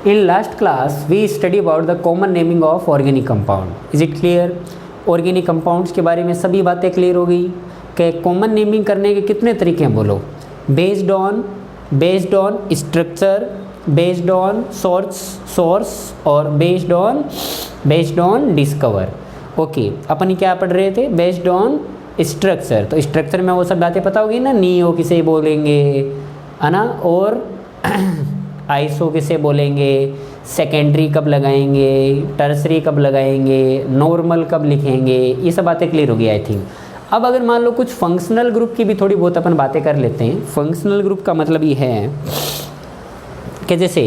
In last class we study about the common naming of organic compound. Is it clear? Organic compounds के बारे में सभी बातें clear हो गई कि कॉमन नेमिंग करने के कितने तरीके हैं बोलो। Based on structure, based on source और बेस्ड ऑन डिस्कवर। ओके, अपन क्या पढ़ रहे थे? Based on structure. तो स्ट्रक्चर में वो सब बातें पता होगी ना, नीओ किसे बोलेंगे है ना, और आइसो किसे बोलेंगे, सेकेंडरी कब लगाएंगे, टर्सरी कब लगाएंगे, नॉर्मल कब लिखेंगे, ये सब बातें क्लियर होगी आई थिंक। अब अगर मान लो कुछ फंक्शनल ग्रुप की भी थोड़ी बहुत अपन बातें कर लेते हैं। फंक्शनल ग्रुप का मतलब ये है कि जैसे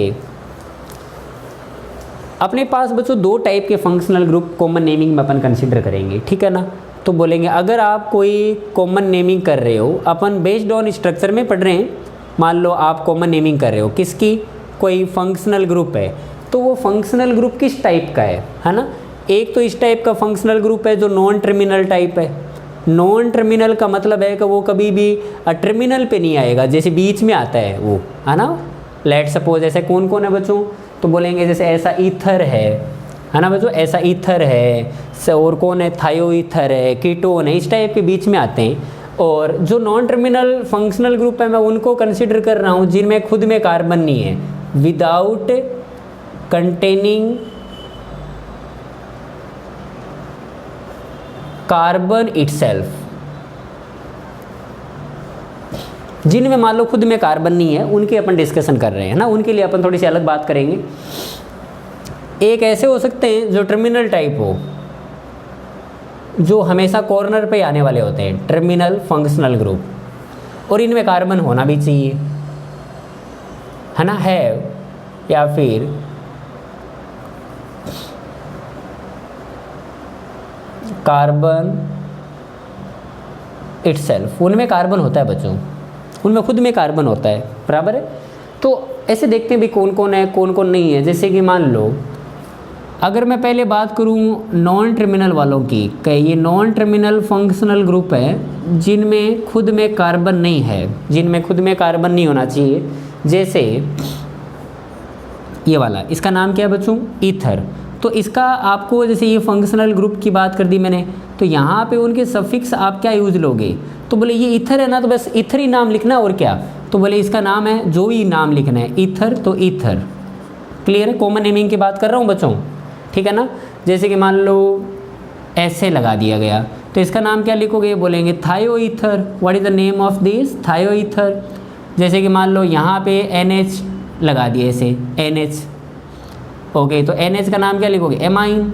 अपने पास बच्चों दो टाइप के फंक्शनल ग्रुप कॉमन नेमिंग में अपन कंसिडर करेंगे, ठीक है ना। तो बोलेंगे अगर आप कोई कॉमन नेमिंग कर रहे हो, अपन बेस्ड ऑन स्ट्रक्चर में पढ़ रहे हैं, मान लो आप कॉमन नेमिंग कर रहे हो किसकी, कोई फंक्शनल ग्रुप है, तो वो फंक्शनल ग्रुप किस टाइप का है ना। एक तो इस टाइप का फंक्शनल ग्रुप है जो नॉन टर्मिनल टाइप है। नॉन टर्मिनल का मतलब है कि वो कभी भी टर्मिनल पे नहीं आएगा, जैसे बीच में आता है वो, है ना। लेट सपोज ऐसे कौन कौन है बच्चों, तो बोलेंगे जैसे ऐसा ईथर है ना बच्चों, ऐसा ईथर है, और कौन है, थायो ईथर है, कीटोन है, इस टाइप के बीच में आते हैं। और जो नॉन टर्मिनल फंक्शनल ग्रुप है मैं उनको कंसिडर कर रहा हूँ जिनमें खुद में कार्बन नहीं है, विदाउट कंटेनिंग कार्बन इटसेल्फ। जिनमें मान लो खुद में कार्बन नहीं है उनकी अपन डिस्कशन कर रहे हैं ना, उनके लिए अपन थोड़ी सी अलग बात करेंगे। एक ऐसे हो सकते हैं जो टर्मिनल टाइप हो, जो हमेशा कॉर्नर पे आने वाले होते हैं, टर्मिनल फंक्शनल ग्रुप, और इनमें कार्बन होना भी चाहिए, है ना, है, या फिर कार्बन इटसेल्फ, उनमें कार्बन होता है बच्चों, उनमें खुद में कार्बन होता है, बराबर है। तो ऐसे देखते हैं भी कौन कौन है कौन कौन नहीं है। जैसे कि मान लो अगर मैं पहले बात करूं नॉन टर्मिनल वालों की, कि ये नॉन टर्मिनल फंक्शनल ग्रुप है जिनमें खुद में कार्बन नहीं है, जिनमें खुद में कार्बन नहीं होना चाहिए। जैसे ये वाला, इसका नाम क्या है बच्चों, ईथर। तो इसका आपको जैसे ये फंक्शनल ग्रुप की बात कर दी मैंने, तो यहाँ पे उनके सफिक्स आप क्या यूज़ लोगे, तो बोले ये ईथर है ना, तो बस ईथर ही नाम लिखना और क्या। तो बोले इसका नाम है, जो ही नाम लिखना है ईथर, तो ईथर। क्लियर है, कॉमन नेमिंग की बात कर रहा हूँ बच्चों, ठीक है ना। जैसे कि मान लो ऐसे लगा दिया गया, तो इसका नाम क्या लिखोगे, बोलेंगे थायो ether. What is the name of this, थायो ईथर। जैसे कि मान लो यहाँ पे NH लगा दिया, ऐसे NH, ओके, तो NH का नाम क्या लिखोगे, एमाइन,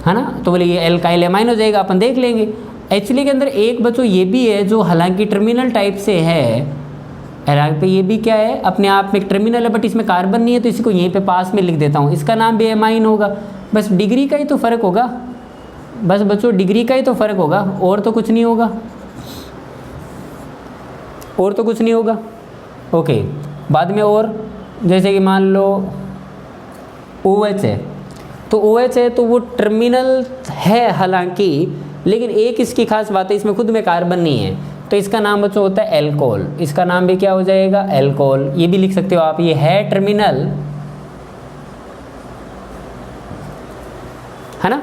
है ना। तो बोले ये एल्काइल एमाइन हो जाएगा, अपन देख लेंगे। एक्चुअली के अंदर एक बच्चों ये भी है जो हालांकि टर्मिनल टाइप से है, पे ये भी क्या है, अपने आप में एक टर्मिनल है, बट इसमें कार्बन नहीं है, तो इसी को यहीं पे पास में लिख देता हूँ, इसका नाम भी एमाइन होगा। बस डिग्री का ही तो फ़र्क होगा, बस बच्चों डिग्री का ही तो फ़र्क होगा, और तो कुछ नहीं होगा, और तो कुछ नहीं होगा। ओके, बाद में और जैसे कि मान लो OH है, तो OH है तो वो टर्मिनल है हालांकि, लेकिन एक इसकी खास बात है, इसमें खुद में कार्बन नहीं है, तो इसका नाम बच्चों होता है एल्कोहल। इसका नाम भी क्या हो जाएगा, एल्कोहल। ये भी लिख सकते हो आप, ये है टर्मिनल, है ना,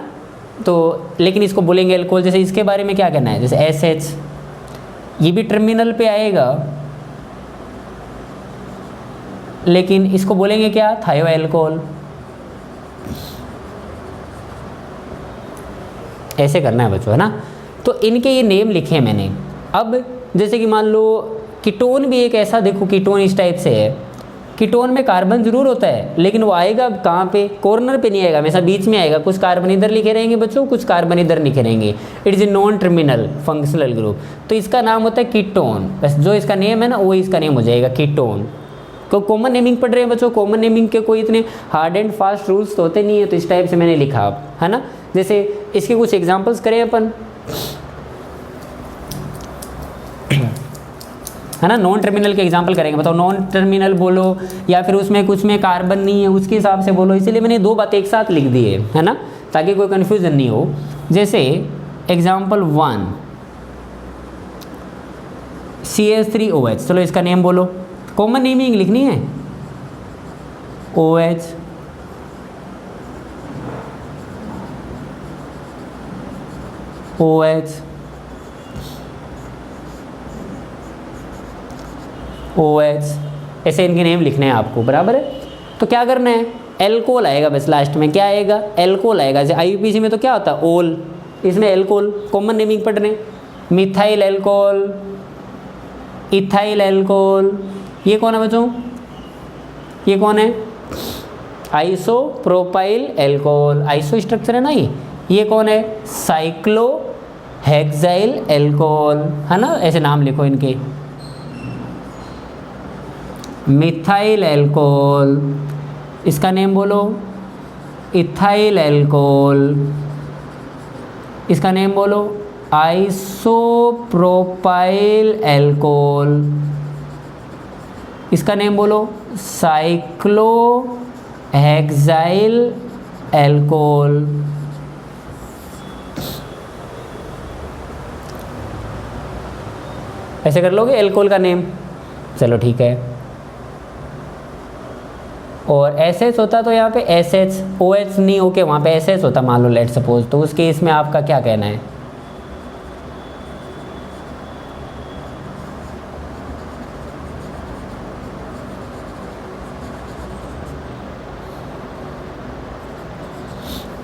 तो लेकिन इसको बोलेंगे एल्कोहल। जैसे इसके बारे में क्या कहना है, जैसे SH, ये भी टर्मिनल पे आएगा, लेकिन इसको बोलेंगे क्या, थायो एल्कोहल। ऐसे करना है बच्चों, है ना। तो इनके ये नेम लिखे हैं मैंने। अब जैसे कि मान लो कीटोन भी एक ऐसा, देखो कीटोन इस टाइप से है, कीटोन में कार्बन जरूर होता है, लेकिन वो आएगा कहाँ पे, कॉर्नर पे नहीं आएगा, हमेशा बीच में आएगा। कुछ कार्बन इधर लिखे रहेंगे बच्चों, कुछ कार्बन इधर लिखे रहेंगे। It is a non terminal functional group, तो इसका नाम होता है कीटोन। बस जो इसका नेम है ना वो इसका नेम हो जाएगा कीटोन। तो कॉमन नेमिंग पढ़ रहे हैं बच्चों, कॉमन नेमिंग के कोई इतने हार्ड एंड फास्ट रूल्स तो होते नहीं है, तो इस टाइप से मैंने लिखा, है ना। जैसे इसके कुछ एग्जाम्पल्स करें अपन, है ना, नॉन टर्मिनल के एग्जांपल करेंगे। बताओ नॉन टर्मिनल बोलो या फिर उसमें कुछ में कार्बन नहीं है, उसके हिसाब से बोलो। इसीलिए मैंने दो बातें एक साथ लिख दी है ना, ताकि कोई कन्फ्यूजन नहीं हो। जैसे एग्जांपल 1 CH3OH, चलो इसका नेम बोलो। कॉमन नेमिंग लिखनी है, OH, OH, OH, ऐसे इनके नेम लिखने हैं आपको, बराबर है। तो क्या करना है, एल्कोहल आएगा बस लास्ट में, क्या आएगा, एल्कोहल आएगा। जैसे IUPAC में तो क्या होता है, ओल, इसमें एल्कोहल, कॉमन नेमिंग पढ़ रहे हैं। मिथाइल एल्कोहल, इथाइल एल्कोहल, ये कौन है बच्चों, ये कौन है, आइसोप्रोपाइल एल्कोहल, आइसो स्ट्रक्चर है ना ये कौन है, साइक्लो हेक्साइल एल्कोहल, है ना, ऐसे नाम लिखो इनके। मिथाइल एल्कोहल, इसका नेम बोलो, इथाइल एल्कोहल, इसका नेम बोलो, आइसोप्रोपाइल एल्कोहल, इसका नेम बोलो, साइक्लो हेक्साइल एल्कोहल। ऐसे कर लोगे एल्कोहल का नेम, चलो ठीक है। और एसएच होता तो यहाँ पे एसएच, OH नहीं होके वहाँ पे एसएच होता, मान लो लेट सपोज, तो उस केस में आपका क्या कहना है,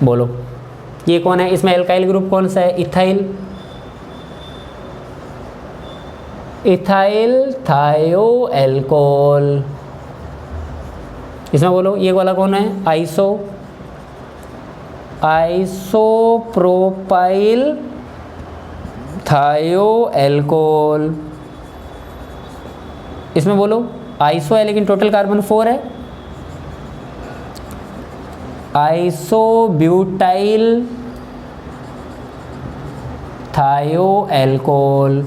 बोलो, ये कौन है, इसमें एल्काइल ग्रुप कौन सा है, इथाइल, इथाइल थायो एल्कोहल, इसमें बोलो ये वाला कौन है, आइसोप्रोपाइल थायो एल्कोहल, इसमें बोलो आइसो है लेकिन टोटल कार्बन 4 है, आइसोब्यूटाइल थायो एल्कोहल,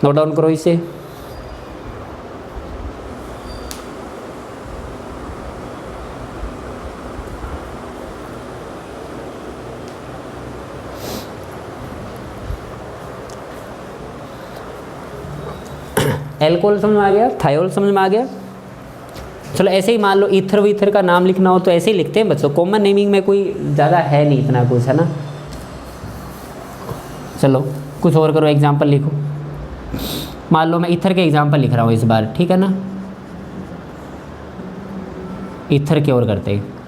नोट डाउन करो इसे। एल्कोहल समझ में आ गया, थायोल समझ में आ गया। चलो ऐसे ही मान लो ईथर वीथर का नाम लिखना हो तो ऐसे ही लिखते हैं बच्चों, कॉमन नेमिंग में कोई ज़्यादा है नहीं इतना कुछ, है ना। चलो कुछ और करो, एग्जाम्पल लिखो। मान लो मैं ईथर के एग्जाम्पल लिख रहा हूँ इस बार, ठीक है ना, ईथर के और करते हैं।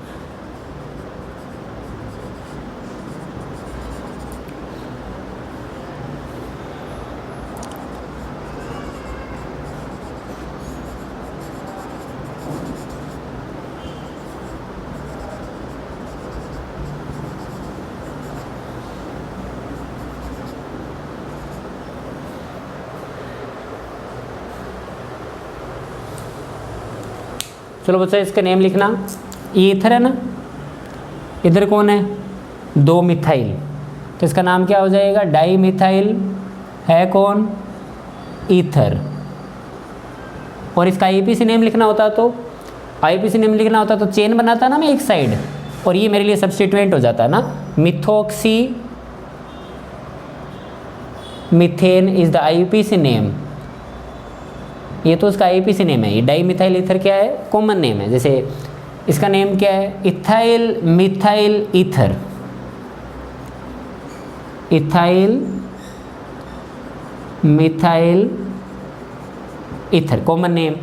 चलो बच्चा इसका नेम लिखना, ये ईथर है ना, इधर कौन है, 2 मिथाइल, तो इसका नाम क्या हो जाएगा, डाई मिथाइल है कौन, ईथर। और इसका IUPAC नेम लिखना होता तो, IUPAC नेम लिखना होता तो चेन बनाता ना मैं एक साइड, और ये मेरे लिए सब्स्टिट्यूएंट हो जाता ना, methoxy methane is the IUPAC name. ये तो उसका IUPAC नेम है, ये डाई मिथाइल ईथर क्या है, कॉमन नेम है। जैसे इसका नेम क्या है, ethyl methyl ether, ethyl methyl ether common name.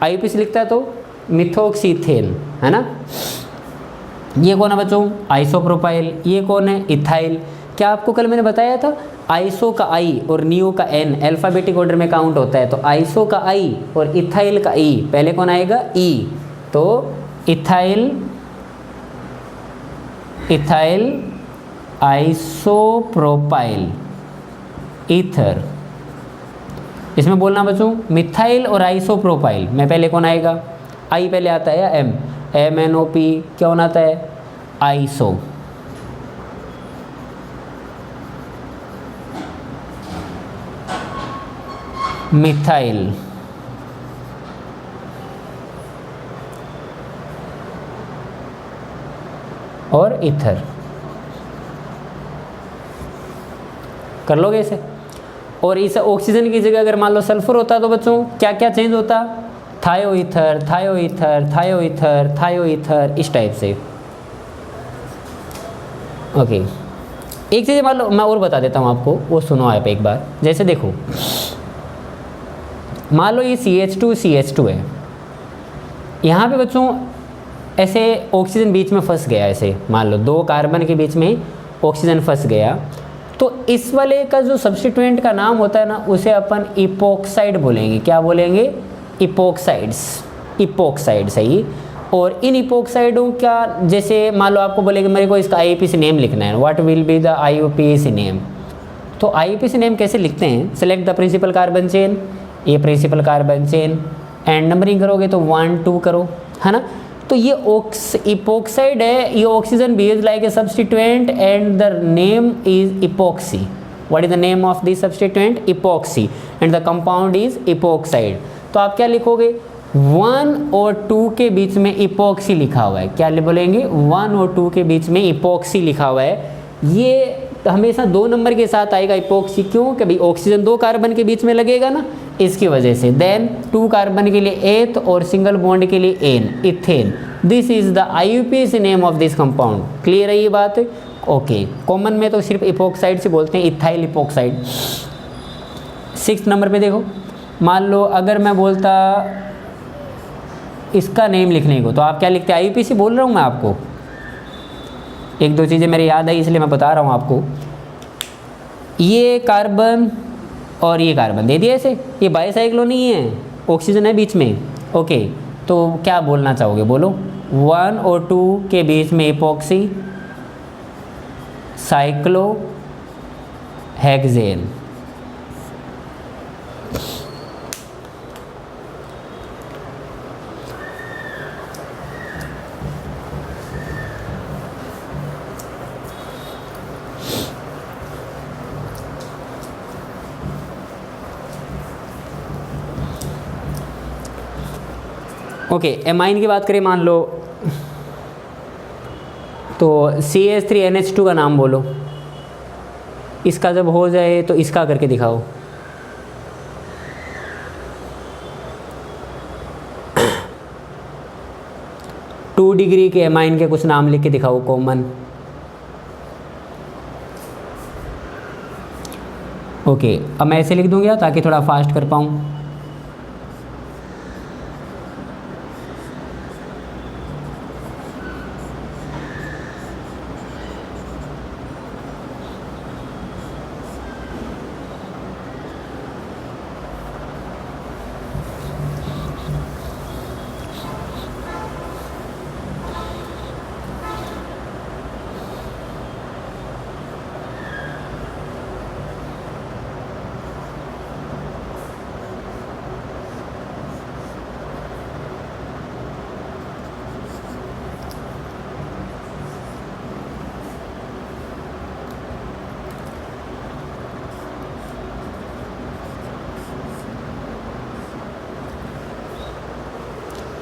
IUPAC लिखता तो मिथोक्सीथेन, है ना। ये कौन है बच्चों, आइसोप्रोपाइल, ये कौन है, इथाइल। क्या आपको कल मैंने बताया था, आइसो का I और नियो का N अल्फ़ाबेटिक ऑर्डर में काउंट होता है, तो आइसो का I और इथाइल का E, पहले कौन आएगा, E, तो इथाइल, इथाइल आइसोप्रोपाइल ईथर। इसमें बोलना बच्चों मिथाइल और आइसोप्रोपाइल में पहले कौन आएगा, I पहले आता है या M, MNOP क्या होना आता है, आइसो। मिथाइल और ईथर, कर लोगे इसे। और इस ऑक्सीजन की जगह अगर मान लो सल्फर होता तो बच्चों क्या क्या चेंज होता, थायोईथर, थायोईथर, थायोईथर, थायोईथर, इस टाइप से। ओके, एक चीज़ मान लो मैं और बता देता हूँ आपको, वो सुनो आप एक बार। जैसे देखो, मान लो ये CH2 है, यहाँ पे बच्चों ऐसे ऑक्सीजन बीच में फंस गया, ऐसे मान लो 2 कार्बन के बीच में ऑक्सीजन फंस गया, तो इस वाले का जो सब्स्टिट्यूएंट का नाम होता है ना, उसे अपन इपोक्साइड बोलेंगे। क्या बोलेंगे? इपोक्साइड, सही। और इन इपोक्साइडों का, जैसे मान लो आपको बोलेंगे मेरे को इसका IUPAC नेम लिखना है, what will be the IUPAC name. तो IUPAC नेम कैसे लिखते हैं? Select the principal carbon chain, ये principal carbon chain, and numbering करोगे तो 1 2 करो, है ना। तो ये इपोक्साइड है, ये oxygen behaves like a substituent and the name is epoxy. What is the name of this substituent? Epoxy, and the compound is epoxide. तो आप क्या लिखोगे? 1 और 2 के बीच में इपोक्सी लिखा हुआ है। क्या बोलेंगे? 1 और 2 के बीच में इपोक्सी लिखा हुआ है। ये हमेशा 2 नंबर के साथ आएगा इपोक्सी, क्यों? कि भाई ऑक्सीजन 2 कार्बन के बीच में लगेगा ना, इसकी वजह से। देन 2 कार्बन के लिए एथ और सिंगल बॉन्ड के लिए ane, ethane. This is the IUPAC name of this compound. Clear है ये बात? ओके, कॉमन में तो सिर्फ इपोक्साइड से बोलते हैं, इथाइल इपोक्साइड। 6 नंबर पे देखो, मान लो अगर मैं बोलता इसका नेम लिखने को, तो आप क्या लिखते? IUPAC बोल रहा हूँ मैं आपको, 1-2 चीज़ें मेरे याद आई इसलिए मैं बता रहा हूँ आपको। ये कार्बन और ये कार्बन दे दिया ऐसे, ये बाईसाइक्लो नहीं है, ऑक्सीजन है बीच में। ओके, तो क्या बोलना चाहोगे? बोलो। 1 और 2 के बीच में epoxy, cyclo hexane. Okay, amine की बात करें, मान लो तो CH3NH2 का नाम बोलो। इसका जब हो जाए तो इसका करके दिखाओ। टू डिग्री के एमाइन के कुछ नाम लिख के दिखाओ कॉमन। ओके, अब मैं ऐसे लिख दूंगा ताकि थोड़ा फास्ट कर पाऊँ।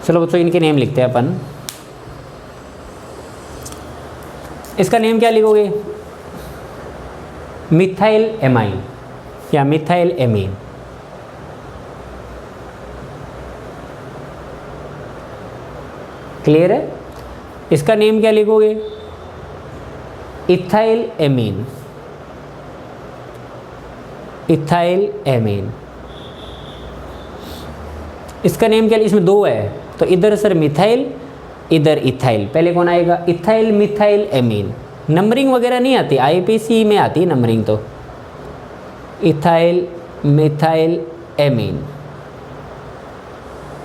चलो बच्चों, इनके नेम लिखते हैं अपन। इसका नेम क्या लिखोगे? मिथाइल एमाइन या मिथाइल एमीन। क्लियर है? इसका नेम क्या लिखोगे? Ethyl amine, ethyl amine. इसका नेम क्या? इसमें 2 है, तो इधर सर मिथाइल, इधर इथाइल। पहले कौन आएगा? Ethyl methyl amine. नंबरिंग वगैरह नहीं आती, IUPAC में आती है नंबरिंग। तो इथाइल मिथाइल एमीन,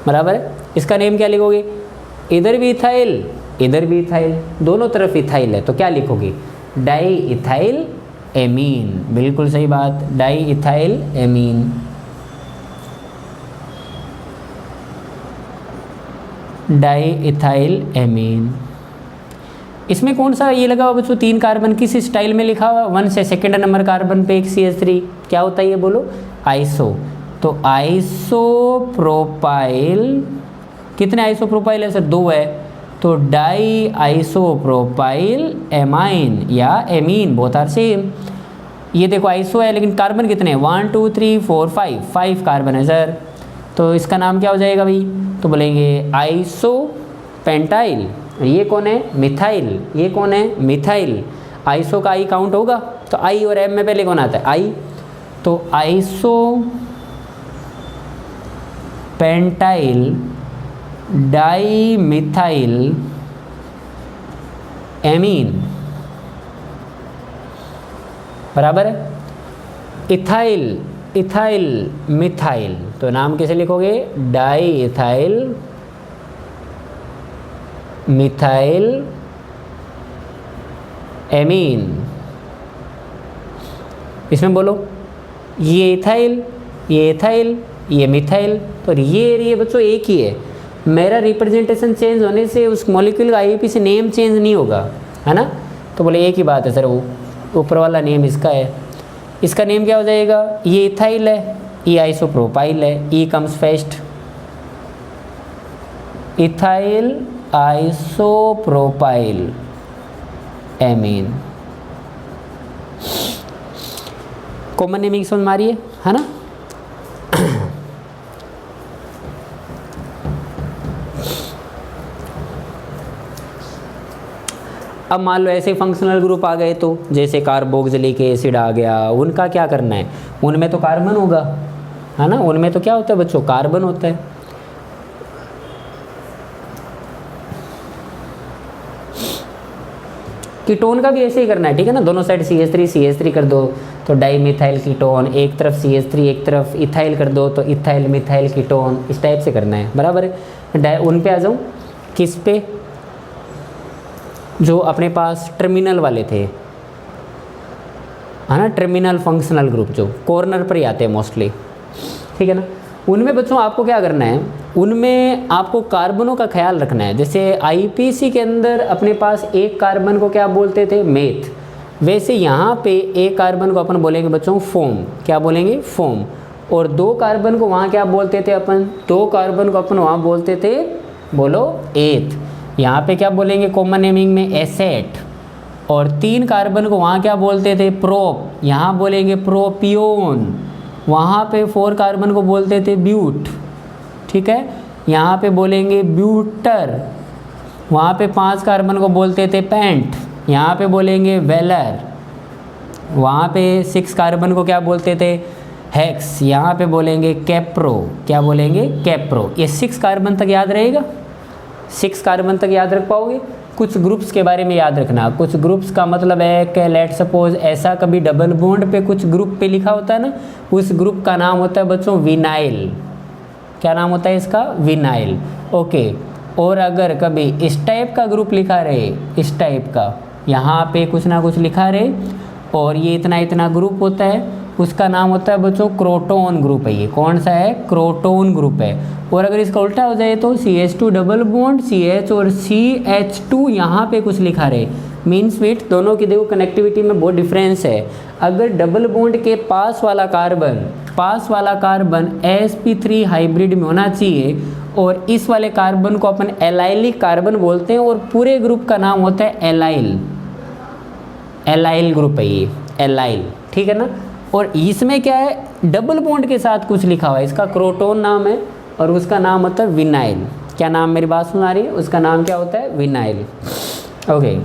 बराबर है। इसका नेम क्या लिखोगे? इधर भी इथाइल, इधर भी इथाइल, दोनों तरफ इथाइल है, तो क्या लिखोगे? Di ethyl amine. बिल्कुल सही बात, di ethyl amine. Di ethyl amine. इसमें कौन सा ये लगा हुआ बच्चों? 3 कार्बन किस स्टाइल में लिखा हुआ? 1 से सेकेंड नंबर कार्बन पे एक CH3। क्या होता है ये बोलो? आइसो। तो आइसो प्रोपाइल, कितने आइसो प्रोपाइल है सर? 2 है, तो डाई आइसो प्रोपाइल एमाइन या एमीन, बोथ आर सेम। ये देखो आइसो है लेकिन कार्बन कितने हैं? 1 2 3 4 5 कार्बन है सर। तो इसका नाम क्या हो जाएगा भाई, तो बोलेंगे आइसोपेंटाइल। ये कौन है, मिथाइल। ये कौन है, मिथाइल। आइसो का आई काउंट होगा, तो आई और एम में पहले कौन आता है, आई। तो आइसोपेंटाइल डाईमिथाइल एमीन, बराबर है। इथाइल, इथाइल मिथाइल, तो नाम कैसे लिखोगे, डाई इथाइल मिथाइल एमीन। इसमें बोलो, ये इथाइल, ये इथाइल, ये मिथाइल, तो ये बच्चों एक ही है। मेरा रिप्रेजेंटेशन चेंज होने से उस मॉलिक्यूल का आईयूपी से नेम चेंज नहीं होगा, है ना। तो बोले एक ही बात है सर, वो ऊपर वाला नेम इसका है, इसका नेम क्या हो जाएगा, ये इथाइल है, ये आइसोप्रोपाइल है, E comes first, ethyl isopropyl amine. Common naming समझ मारिए, है ना। अब मान लो ऐसे फंक्शनल ग्रुप आ गए, तो जैसे कार्बोक्सिलिक एसिड आ गया, उनका क्या करना है, उनमें तो कार्बन होगा, है ना। उनमें तो क्या होता है बच्चों, कार्बन होता है। कीटोन का भी ऐसे ही करना है, ठीक है ना। दोनों साइड CH3 कर दो तो डाईमिथाइल कीटोन, एक तरफ CH3 एक तरफ इथाइल कर दो तो इथाइल मिथाइल कीटोन, इस टाइप से करना है, बराबर है। उन पे आ जाऊँ, किस पे, जो अपने पास टर्मिनल वाले थे, है ना, टर्मिनल फंक्शनल ग्रुप जो कॉर्नर पर ही आते हैं मोस्टली, ठीक है ना। उनमें बच्चों आपको क्या करना है, उनमें आपको कार्बनों का ख्याल रखना है। जैसे आईपीसी के अंदर अपने पास एक कार्बन को क्या बोलते थे, मेथ, वैसे यहाँ पे एक कार्बन को अपन बोलेंगे बच्चों फोम। क्या बोलेंगे, फोम। और दो कार्बन को वहाँ क्या बोलते थे अपन, दो कार्बन को अपन वहाँ बोलते थे, बोलो एथ। यहाँ पे क्या बोलेंगे कॉमन नेमिंग में, एसेट। और तीन कार्बन को वहाँ क्या बोलते थे, प्रोप, यहाँ बोलेंगे प्रोपियोन। वहाँ पे 4 कार्बन को बोलते थे ब्यूट, ठीक है, यहाँ पे बोलेंगे ब्यूटर। वहाँ पे 5 कार्बन को बोलते थे पेंट, यहाँ पे बोलेंगे वेलर। वहाँ पे 6 कार्बन को क्या बोलते थे, हेक्स, यहाँ पे बोलेंगे कैप्रो। क्या बोलेंगे, कैप्रो। ये 6 कार्बन तक याद रहेगा, 6 कार्बन तक याद रख पाओगे। कुछ ग्रुप्स के बारे में याद रखना, कुछ ग्रुप्स का मतलब है कि लेट सपोज ऐसा कभी डबल बॉन्ड पे कुछ ग्रुप पे लिखा होता है ना, उस ग्रुप का नाम होता है बच्चों विनाइल। क्या नाम होता है इसका, विनाइल। ओके। और अगर कभी इस टाइप का ग्रुप लिखा रहे, इस टाइप का, यहाँ पे कुछ ना कुछ लिखा रहे और ये इतना इतना ग्रुप होता है, उसका नाम होता है बच्चों क्रोटोन ग्रुप है। ये कौन सा है, क्रोटोन ग्रुप है। और अगर इसका उल्टा हो जाए तो CH2 डबल बॉन्ड CH और CH2 यहाँ पे कुछ लिखा रहे, मीन्स मीट दोनों की देखो कनेक्टिविटी में बहुत डिफरेंस है। अगर डबल बॉन्ड के पास वाला कार्बन sp3 हाइब्रिड में होना चाहिए और इस वाले कार्बन को अपन एलाइलिक कार्बन बोलते हैं और पूरे ग्रुप का नाम होता है एलाइल। एलाइल ग्रुप है ये, एलाइल, ठीक है ना। और इसमें क्या है, डबल बॉन्ड के साथ कुछ लिखा हुआ है, इसका क्रोटोन नाम है और उसका नाम होता है विनाइल। क्या नाम, मेरी बात सुना रही है, उसका नाम क्या होता है, विनाइल। ओके,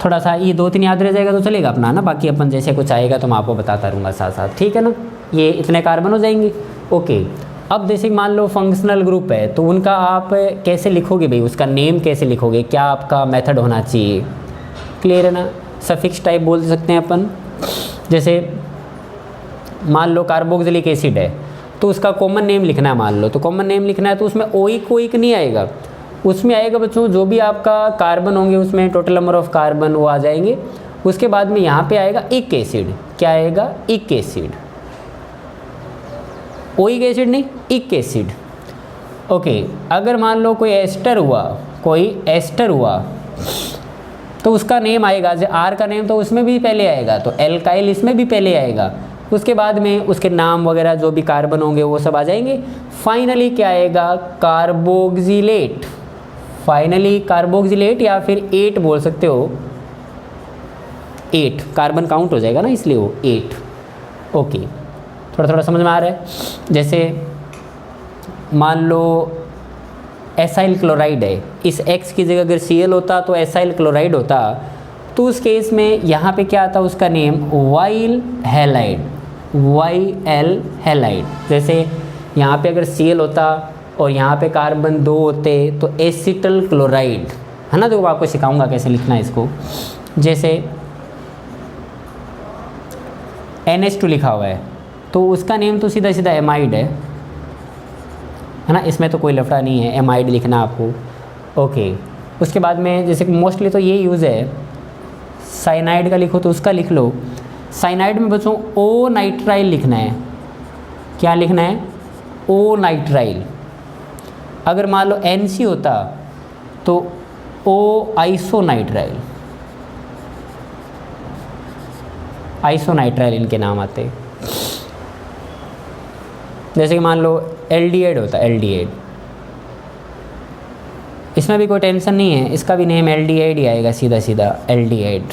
थोड़ा सा ये 2-3 याद रह जाएगा तो चलेगा अपना ना, बाकी अपन जैसे कुछ आएगा तो मैं आपको बताता रहूँगा साथ साथ, ठीक है ना। ये इतने कार्बन हो जाएंगे। ओके, अब जैसे मान लो फंक्शनल ग्रुप है तो उनका आप कैसे लिखोगे भाई, उसका नेम कैसे लिखोगे, क्या आपका मेथड होना चाहिए, क्लियर है ना। सफिक्स टाइप बोल सकते हैं अपन। जैसे मान लो कार्बोक्सिलिक एसिड है तो उसका कॉमन नेम लिखना है, मान लो तो कॉमन नेम लिखना है तो उसमें ओइक नहीं आएगा, उसमें आएगा बच्चों जो भी आपका कार्बन होंगे उसमें टोटल नंबर ऑफ कार्बन वो आ जाएंगे। उसके बाद में यहाँ पे आएगा इक एसिड। क्या आएगा, इक एसिड, ओइक एसिड नहीं, इक एसिड। ओके, अगर मान लो कोई एस्टर हुआ तो उसका नेम आएगा, जैसे आर का नेम तो उसमें भी पहले आएगा, तो एल्काइल इसमें भी पहले आएगा। उसके बाद में उसके नाम वगैरह जो भी कार्बन होंगे वो सब आ जाएंगे। फाइनली क्या आएगा, कार्बोक्सिलेट। फाइनली कार्बोक्सिलेट या फिर 8 बोल सकते हो, 8 कार्बन काउंट हो जाएगा ना, इसलिए वो 8। ओके, थोड़ा थोड़ा समझ में आ रहा है। जैसे मान लो एसाइल क्लोराइड है, इस X की जगह अगर Cl होता तो एसाइल क्लोराइड होता, तो उस केस में यहाँ पे क्या आता उसका name while halide, YL halide. जैसे यहाँ पे अगर Cl होता और यहाँ पे कार्बन 2 होते तो एसिटल क्लोराइड, है ना। तो आपको सिखाऊंगा कैसे लिखना है इसको। जैसे NH2 लिखा हुआ है तो उसका नेम तो सीधा सीधा एमाइड है ना, इसमें तो कोई लफड़ा नहीं है, एमाइड लिखना आपको। ओके, उसके बाद में जैसे मोस्टली तो ये यूज़ है, साइनाइड का लिखो तो उसका लिख लो। साइनाइड में बच्चों O नाइट्राइल लिखना है। क्या लिखना है? O nitrile. अगर मान लो NC होता तो O आइसोनाइट्राइल, आइसोनाइट्राइल इनके नाम आते। जैसे कि मान लो एल्डिहाइड होता, एल्डिहाइड, इसमें भी कोई टेंशन नहीं है, इसका भी नेम एल्डिहाइड ही आएगा, सीधा सीधा एल्डिहाइड।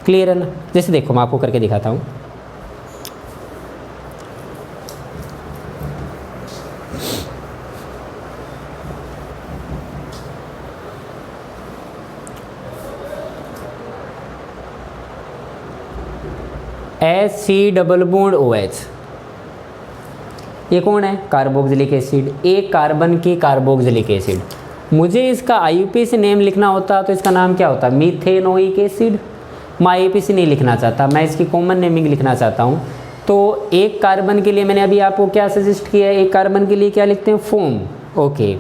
क्लियर है ना। जैसे देखो मैं आपको करके दिखाता हूँ। HC डबल बॉन्ड OH, ये कौन है? कार्बोक्सिलिक एसिड, एक कार्बन की कार्बोक्सिलिक एसिड। मुझे इसका IUPAC नेम लिखना होता तो इसका नाम क्या होता? Methanoic acid. मैं IUPAC नहीं लिखना चाहता, मैं इसकी कॉमन नेमिंग लिखना चाहता हूँ। तो एक कार्बन के लिए मैंने अभी आपको क्या सजेस्ट किया है? एक कार्बन के लिए क्या लिखते हैं? फोम। ओके,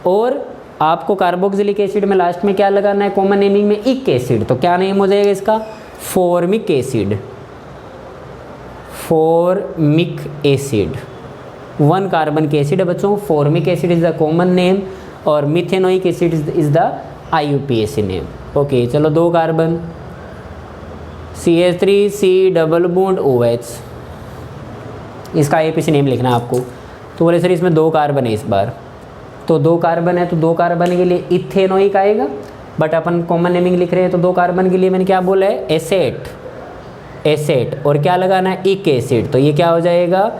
और आपको कार्बोक्सिलिक एसिड में लास्ट में क्या लगाना है कॉमन नेमिंग में? इक एसिड। तो क्या नेम हो जाएगा इसका? Formic acid, formic acid. 1 carbon के एसिड है बच्चों, formic acid is the common name और methanoic acid is the IUPAC name. Okay, चलो 2 carbon, CH3C double bond OH, इसका IUPAC नेम लिखना आपको। तो बोले सर इसमें 2 कार्बन है इस बार, तो 2 कार्बन है तो 2 कार्बन के लिए इथेनोइक आएगा, बट अपन कॉमन नेमिंग लिख रहे हैं तो 2 कार्बन के लिए मैंने क्या बोला है? Asset, asset. और क्या लगाना है? इक एसिड। तो ये क्या हो जाएगा?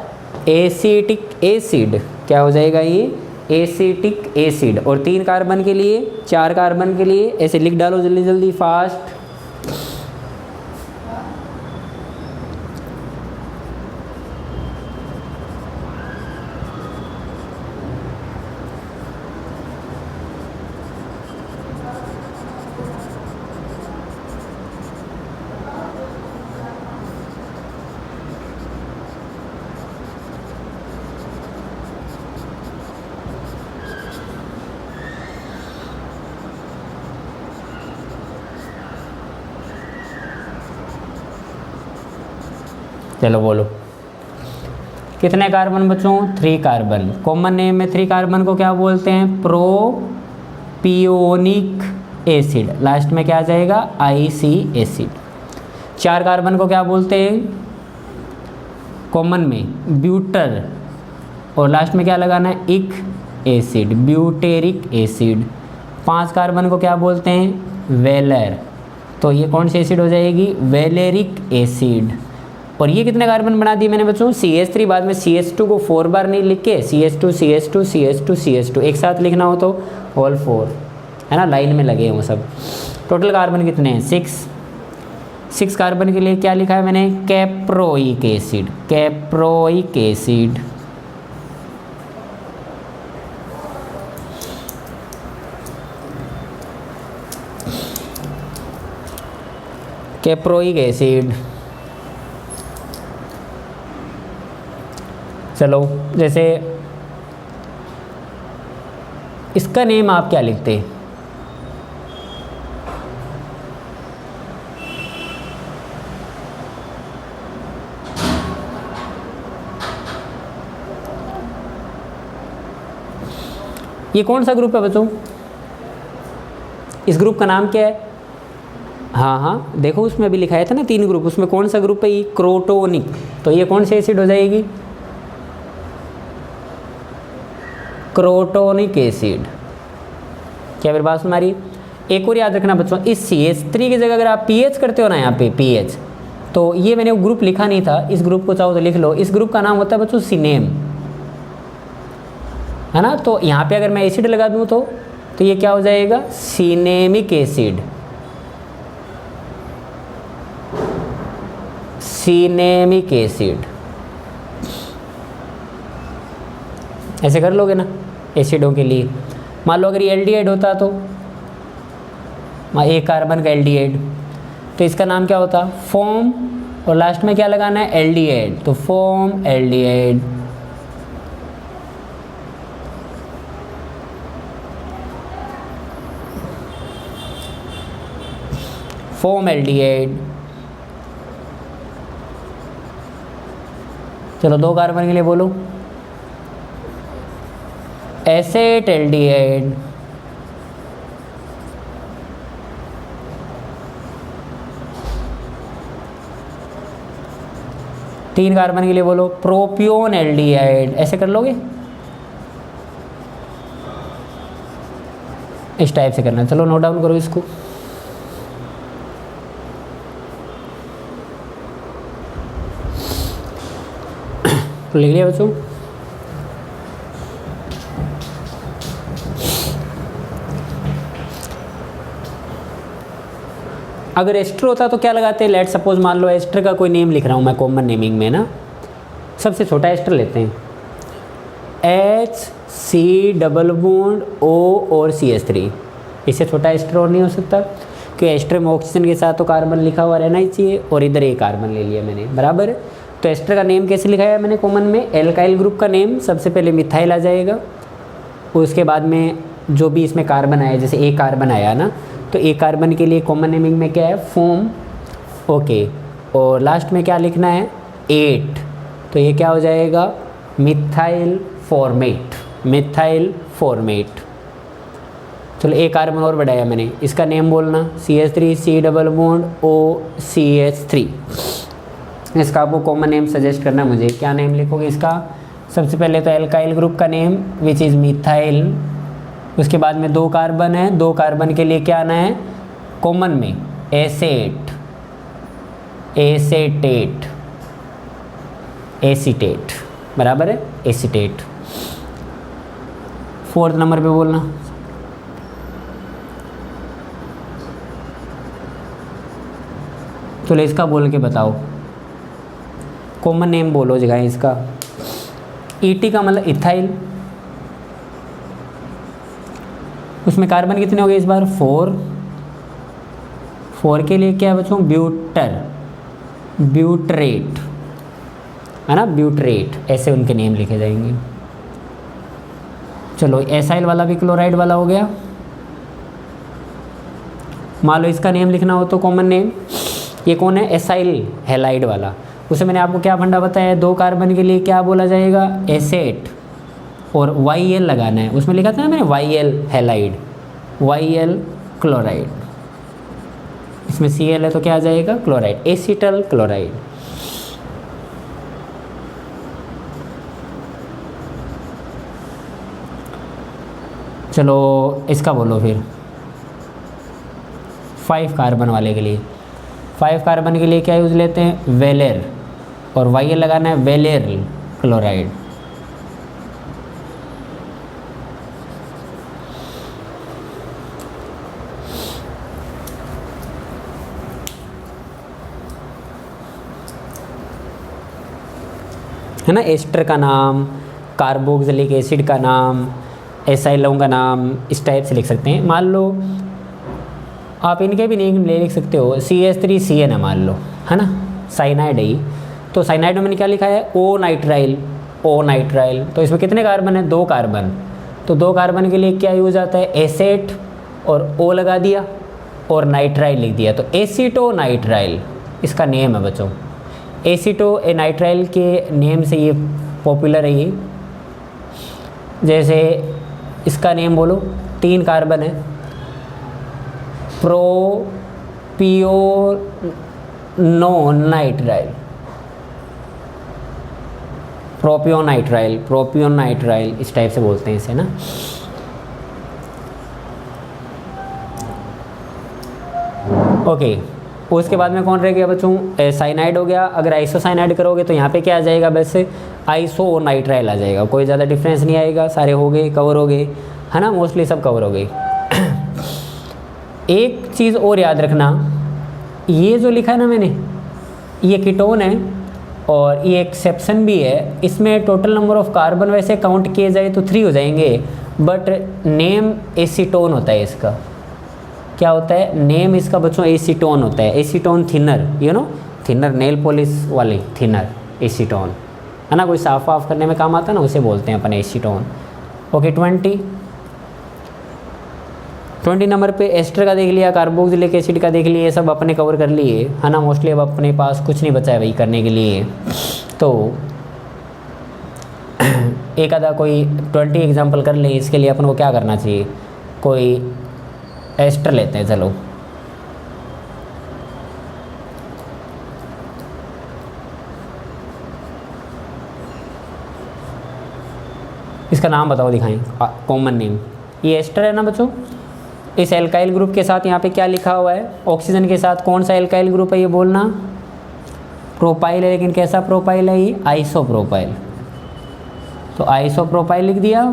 Acetic acid. क्या हो जाएगा ये? Acetic acid. और 3 कार्बन के लिए, 4 कार्बन के लिए ऐसे लिख डालो जल्दी जल्दी फास्ट। चलो बोलो कितने कार्बन बच्चों? 3 कार्बन। कॉमन नेम में 3 कार्बन को क्या बोलते हैं? Propionic acid. लास्ट में क्या आ जाएगा? IC acid. 4 कार्बन को क्या बोलते हैं कॉमन में? ब्यूटर। और लास्ट में क्या लगाना है? इक एसिड, ब्यूटेरिक एसिड। 5 कार्बन को क्या बोलते हैं? वेलर। तो ये कौन सी एसिड हो जाएगी? Valeric acid. और ये कितने कार्बन बना दिए मैंने बच्चों? CH3, बाद में CH2 को 4 बार नहीं लिख के CH2 CH2 CH2 CH2 एक साथ लिखना हो तो ऑल 4, है ना, लाइन में लगे हों सब। टोटल कार्बन कितने हैं? 6 कार्बन के लिए क्या लिखा है मैंने? Caproic acid, caproic acid. Caproic acid. चलो जैसे इसका नेम आप क्या लिखते? ये कौन सा ग्रुप है बच्चों? इस ग्रुप का नाम क्या है? हाँ देखो उसमें अभी लिखाया था ना 3 ग्रुप, उसमें कौन सा ग्रुप है? ये क्रोटोनिक। तो ये कौन सी एसिड हो जाएगी? Crotonic acid. क्या मेरी बात तुम्हारी? एक और याद रखना बच्चों, इस CH3 की जगह अगर आप PH करते हो ना, यहाँ पे PH, तो ये मैंने वो ग्रुप लिखा नहीं था, इस ग्रुप को चाहो तो लिख लो। इस ग्रुप का नाम होता है बच्चों सिनेम, है ना। तो यहाँ पे अगर मैं एसिड लगा दूँ तो ये क्या हो जाएगा, सिनेमिक एसिड। सिनेमिक एसिड ऐसे कर लोगे ना एसिडों के लिए। मान लो अगर ये एल्डिहाइड होता तो एक कार्बन का एल्डिहाइड, तो इसका नाम क्या होता, फॉर्म, और लास्ट में क्या लगाना है, एल्डिहाइड, तो फॉर्म एल्डिहाइड। Form aldehyde. चलो 2 कार्बन के लिए बोलो, एसेट एल्डिहाइड। तीन कार्बन के लिए बोलो, प्रोपियोन एल्डिहाइड। ऐसे कर लोगे, इस टाइप से करना। चलो नोट डाउन करो इसको। लिख लिया बच्चों। अगर एस्टर होता तो क्या लगाते हैं, लेट सपोज मान लो एस्टर का कोई नेम लिख रहा हूँ मैं कॉमन नेमिंग में ना, सबसे छोटा एस्टर लेते हैं, HC डबल बॉन्ड O और CH3। इससे छोटा एस्टर और नहीं हो सकता, क्योंकि एस्टर में ऑक्सीजन के साथ तो कार्बन लिखा हुआ रहना ही चाहिए, और इधर एक कार्बन ले लिया मैंने, बराबर। तो एस्टर का नेम कैसे लिखाया मैंने कॉमन में, एल्काइल ग्रुप का नेम, सबसे पहले मिथाइल आ जाएगा, उसके बाद में जो भी इसमें कार्बन आया, जैसे एक कार्बन आया ना, तो एक कार्बन के लिए कॉमन नेमिंग में क्या है, फोम, ओके, और लास्ट में क्या लिखना है, 8, तो ये क्या हो जाएगा, मिथाइल फॉर्मेट। Methyl formate. चलो एक कार्बन और बढ़ाया मैंने, इसका नेम बोलना CH3 C double bond O CH3। इसका आपको कॉमन नेम सजेस्ट करना, मुझे क्या नेम लिखोगे इसका, सबसे पहले तो एल्काइल ग्रुप का नेम विच इज़ मिथाइल, उसके बाद में 2 कार्बन है, 2 कार्बन के लिए क्या आना है कॉमन में, एसेट, एसेटेट, एसीटेट, बराबर है, एसीटेट। 4th नंबर पे बोलना, चलो इसका बोल के बताओ, कॉमन नेम बोलो जगह इसका। ET का मतलब इथाइल, उसमें कार्बन कितने हो गए इस बार, 4। 4 के लिए क्या बच्चों, ब्यूटर, ब्यूटरेट, है ना, ब्यूटरेट, ऐसे उनके नेम लिखे जाएंगे। चलो एसाइल वाला भी क्लोराइड वाला हो गया। मान लो इसका नेम लिखना हो तो कॉमन नेम, ये कौन है, एसाइल हैलाइड वाला, उसे मैंने आपको क्या फंडा बताया, 2 कार्बन के लिए क्या बोला जाएगा, एसेट, और YL लगाना है, उसमें लिखा था ना मैंने YL हैलाइड, YL क्लोराइड, इसमें Cl है तो क्या आ जाएगा, क्लोराइड, एसिटल क्लोराइड। चलो इसका बोलो फिर 5 कार्बन वाले के लिए, 5 कार्बन के लिए क्या यूज़ लेते हैं, वेलेर, और YL लगाना है वेलेर क्लोराइड। है ना, एस्टर का नाम, कार्बोक्सिलिक एसिड का नाम, एसाइलों का नाम, इस टाइप से लिख सकते हैं। मान लो आप इनके भी नेम ले लिख सकते हो, CH3CN है मान लो, है ना, साइनाइड है, तो साइनाइड में मैंने क्या लिखा है, O नाइट्राइल, O नाइट्राइल, तो इसमें कितने कार्बन है, 2 कार्बन, तो 2 कार्बन के लिए क्या यूज आता है, एसेट, और O लगा दिया और नाइट्राइल लिख दिया, तो एसीटो नाइट्राइल इसका नेम है बच्चों। एसीटो ए नाइट्राइल के नेम से ये पॉपुलर है ये। जैसे इसका नेम बोलो, 3 कार्बन है, प्रोपियोनाइट्राइल, प्रोपियोनाइट्राइल, प्रोपियोनाइट्राइल, इस टाइप से बोलते हैं इसे ना। ओके, उसके बाद में कौन रह गया बच्चों, साइनाइड हो गया। अगर आइसोसाइनाइड करोगे तो यहाँ पे क्या आ जाएगा, वैसे आइसोनाइट्राइल आ जाएगा, कोई ज़्यादा डिफरेंस नहीं आएगा, सारे हो गए, कवर हो गए, है ना, मोस्टली सब कवर हो गए। एक चीज़ और याद रखना, ये जो लिखा है ना मैंने, ये कीटोन है और ये एक्सेप्शन भी है, इसमें टोटल नंबर ऑफ कार्बन वैसे काउंट किए जाए तो 3 हो जाएंगे, बट नेम एसीटोन होता है इसका। क्या होता है नेम इसका बच्चों, एसीटोन होता है। Acetone thinner, you know, thinner nail polish वाली थिनर, एसीटोन, है ना, कोई साफ वाफ करने में काम आता है ना, उसे बोलते हैं अपन एसीटोन। ओके, 20 नंबर पे एस्टर का देख लिया, कार्बोक्सिलिक एसिड का देख लिए, सब अपने कवर कर लिए, है ना। मोस्टली अब अपने पास कुछ नहीं बचा है वही करने के लिए। तो एक आधा कोई 20 एग्जाम्पल कर ले, इसके लिए अपन को क्या करना चाहिए, कोई एस्टर लेते हैं, चलो। इसका नाम बताओ, दिखाएं कॉमन नेम। ये एस्टर है ना बच्चों। इस एल्काइल ग्रुप के साथ यहाँ पे क्या लिखा हुआ है, ऑक्सीजन के साथ कौन सा एल्काइल ग्रुप है ये बोलना, प्रोपाइल है, लेकिन कैसा प्रोपाइल है ये, आइसोप्रोपाइल। तो आइसोप्रोपाइल लिख दिया।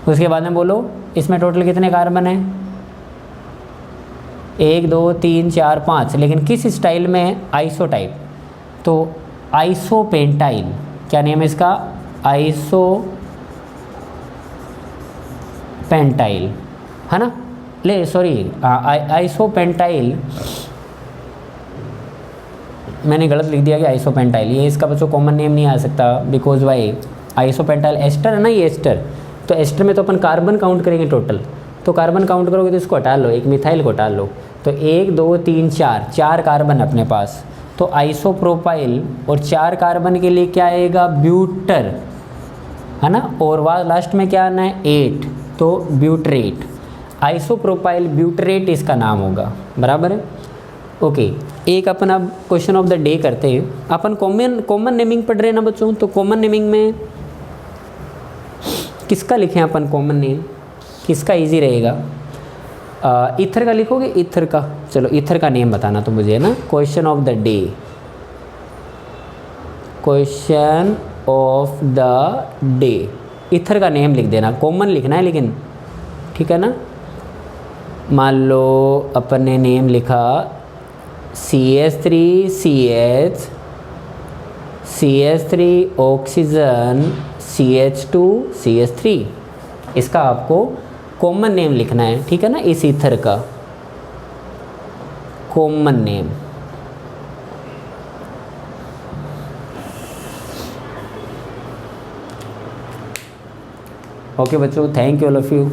उसके बाद में बोलो इसमें टोटल कितने कार्बन है, 1 2 3 4 5, लेकिन किस स्टाइल में, आइसोटाइप। तो आइसोपेंटाइल, क्या नेम है इसका, आइसोपेंटाइल, है ना, ले सॉरी आइसोपेंटाइल, मैंने गलत लिख दिया कि आइसोपेंटाइल, ये इसका बच्चों कॉमन नेम नहीं आ सकता, बिकॉज वाई, आइसोपेंटाइल एस्टर है ना, ये एस्टर। तो एस्टर में तो अपन कार्बन काउंट करेंगे टोटल, तो कार्बन काउंट करोगे तो इसको हटा लो, एक मिथाइल को हटा लो, तो 1 2 3 4 कार्बन अपने पास। तो आइसोप्रोपाइल और 4 कार्बन के लिए क्या आएगा, ब्यूटर, है ना, और वह लास्ट में क्या आना है, 8, तो ब्यूटरेट, आइसोप्रोपाइल ब्यूटरेट इसका नाम होगा, बराबर है। ओके, एक अपन अब क्वेश्चन ऑफ द डे करते हैं। अपन कॉमन नेमिंग पढ़ रहे हैं ना बच्चों, तो कॉमन नेमिंग में किसका लिखें अपन कॉमन नेम, किसका इजी रहेगा, ईथर का लिखोगे, ईथर का, चलो ईथर का नेम बताना तो मुझे, है ना। Question of the day, question of the day, ether का नेम लिख देना, कॉमन लिखना है लेकिन, ठीक है ना। मान लो अपन ने नेम लिखा CH3CH, CH3 oxygen, CH2 CH3, इसका आपको कॉमन नेम लिखना है, ठीक है ना, इस ईथर का कॉमन नेम। ओके बच्चों, thank you all of you.